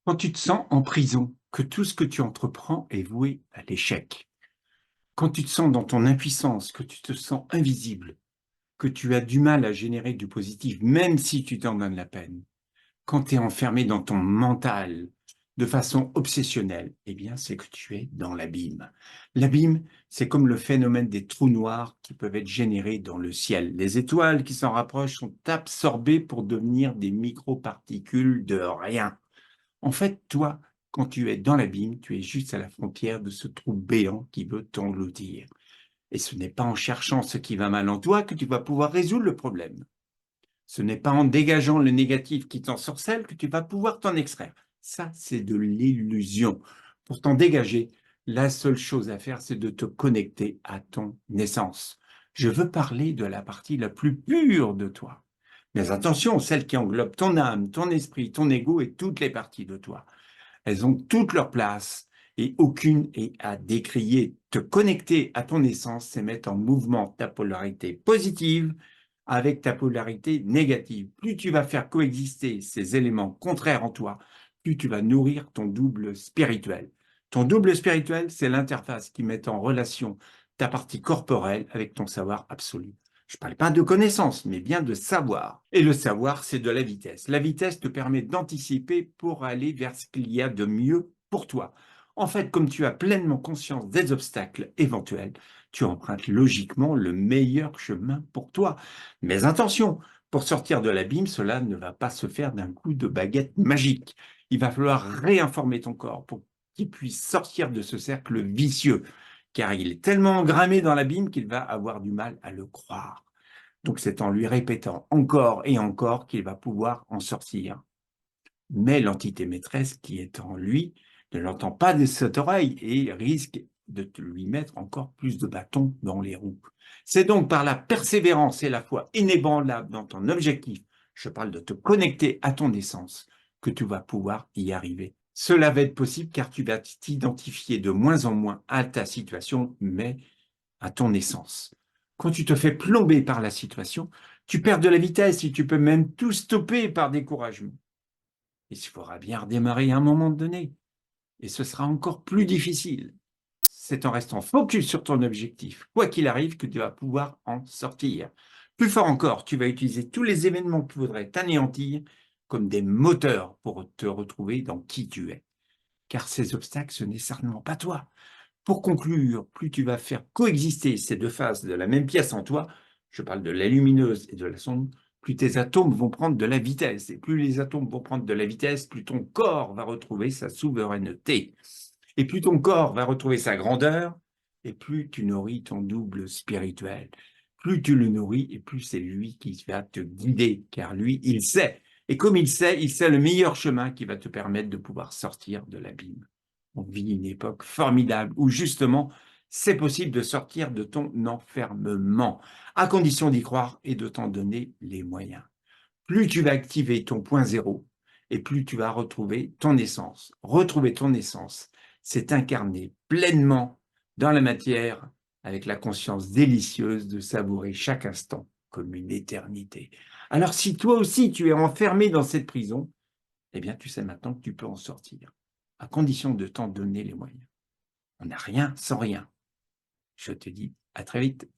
Quand tu te sens en prison, que tout ce que tu entreprends est voué à l'échec, quand tu te sens dans ton impuissance, que tu te sens invisible, que tu as du mal à générer du positif, même si tu t'en donnes la peine, quand tu es enfermé dans ton mental de façon obsessionnelle, eh bien, c'est que tu es dans l'abîme. L'abîme, c'est comme le phénomène des trous noirs qui peuvent être générés dans le ciel. Les étoiles qui s'en rapprochent sont absorbées pour devenir des microparticules de rien. En fait, toi, quand tu es dans l'abîme, tu es juste à la frontière de ce trou béant qui veut t'engloutir. Et ce n'est pas en cherchant ce qui va mal en toi que tu vas pouvoir résoudre le problème. Ce n'est pas en dégageant le négatif qui t'ensorcelle que tu vas pouvoir t'en extraire. Ça, c'est de l'illusion. Pour t'en dégager, la seule chose à faire, c'est de te connecter à ton essence. Je veux parler de la partie la plus pure de toi. Mais attention, celle qui englobe ton âme, ton esprit, ton ego et toutes les parties de toi. Elles ont toute leur place et aucune est à décrier. Te connecter à ton essence, c'est mettre en mouvement ta polarité positive avec ta polarité négative. Plus tu vas faire coexister ces éléments contraires en toi, plus tu vas nourrir ton double spirituel. Ton double spirituel, c'est l'interface qui met en relation ta partie corporelle avec ton savoir absolu. Je ne parle pas de connaissance, mais bien de savoir. Et le savoir, c'est de la vitesse. La vitesse te permet d'anticiper pour aller vers ce qu'il y a de mieux pour toi. En fait, comme tu as pleinement conscience des obstacles éventuels, tu empruntes logiquement le meilleur chemin pour toi. Mais attention, pour sortir de l'abîme, cela ne va pas se faire d'un coup de baguette magique. Il va falloir réinformer ton corps pour qu'il puisse sortir de ce cercle vicieux, car il est tellement engrammé dans l'abîme qu'il va avoir du mal à le croire. Donc c'est en lui répétant encore et encore qu'il va pouvoir en sortir. Mais l'entité maîtresse qui est en lui ne l'entend pas de cette oreille et risque de lui mettre encore plus de bâtons dans les roues. C'est donc par la persévérance et la foi inébranlable dans ton objectif, je parle de te connecter à ton essence, que tu vas pouvoir y arriver. Cela va être possible car tu vas t'identifier de moins en moins à ta situation, mais à ton essence. Quand tu te fais plomber par la situation, tu perds de la vitesse et tu peux même tout stopper par découragement. Il faudra bien redémarrer à un moment donné. Et ce sera encore plus difficile. C'est en restant focus sur ton objectif, quoi qu'il arrive, que tu vas pouvoir en sortir. Plus fort encore, tu vas utiliser tous les événements qui voudraient t'anéantir comme des moteurs pour te retrouver dans qui tu es. Car ces obstacles, ce n'est certainement pas toi. Pour conclure, plus tu vas faire coexister ces deux faces de la même pièce en toi, je parle de la lumineuse et de la sombre, plus tes atomes vont prendre de la vitesse. Et plus les atomes vont prendre de la vitesse, plus ton corps va retrouver sa souveraineté. Et plus ton corps va retrouver sa grandeur, et plus tu nourris ton double spirituel. Plus tu le nourris, et plus c'est lui qui va te guider, car lui, il sait. Et comme il sait le meilleur chemin qui va te permettre de pouvoir sortir de l'abîme. On vit une époque formidable où justement, c'est possible de sortir de ton enfermement, à condition d'y croire et de t'en donner les moyens. Plus tu vas activer ton point zéro et plus tu vas retrouver ton essence. Retrouver ton essence, c'est incarner pleinement dans la matière avec la conscience délicieuse de savourer chaque instant comme une éternité. Alors si toi aussi tu es enfermé dans cette prison, eh bien tu sais maintenant que tu peux en sortir, à condition de t'en donner les moyens. On n'a rien sans rien. Je te dis à très vite.